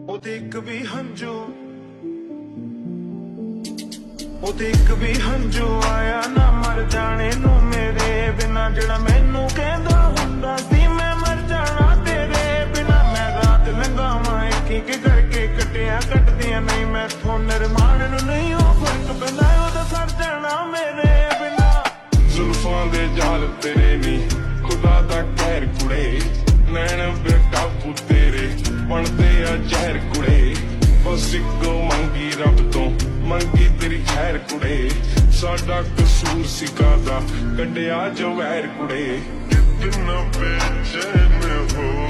ਉਹਦੇ ਇੱਕ ਵੀ ਹੰਝੂ, ਉਹਦੇ ਇੱਕ ਵੀ ਹੰਝੂ ਆਇਆ ਨਾ ਮਰ ਜਾਣੇ ਨੂੰ ਮੇਰੇ ਬਿਨਾ। ਜਿਹੜਾ ਮੈਨੂੰ ਕਹਿੰਦਾ ਹੁੰਦਾ ਸੀ ਮੈਂ ਮਰ ਜਾਣਾ ਤੇਰੇ ਬਿਨਾ। ਮੈਂ ਰਾਤ ਲੰਘਾਵਾਂ ਇੱਕ ਇੱਕ ਕਰਕੇ ਕੱਟਿਆ ਕੱਟਦੀਆਂ ਨਹੀਂ ਮੈਥੋਂ ਨਿਰਮਾਣ ਨੂੰ ਨਹੀਂ ਉਹ ਫਰਕ ਪੈਂਦਾ ਉਹਦਾ ਸਰ ਜਾਣਾ ਮੇਰੇ ਬਿਨਾ। ਜ਼ੁਲਫਾਂ ਦੇ ਜਾਲ ਤੇਰੇ ਨੀ ਖੁਦਾ ਦਾ ਕਹਿਰ ਕੁੜੇ, ਨੈਣ ਬੇਕਾਬੂ ਤੇਰੇ ਬਣਦੇ ਆ ਜ਼ਹਿਰ ਕੁੜੇ। ਬਸ ਇੱਕੋ ਮੰਗੀ ਰੱਬ ਤੋਂ ਮੰਗੀ ਤੇਰੀ ਖੈਰ ਕੁੜੇ, ਸਾਡਾ ਕਸੂਰ ਸੀ ਕਾਹਦਾ ਕੱਢਿਆ ਜੋ ਵੈਰ ਕੁੜੇ। ਕਿਤਨਾ ਬੇਚੈਨ ਹੋ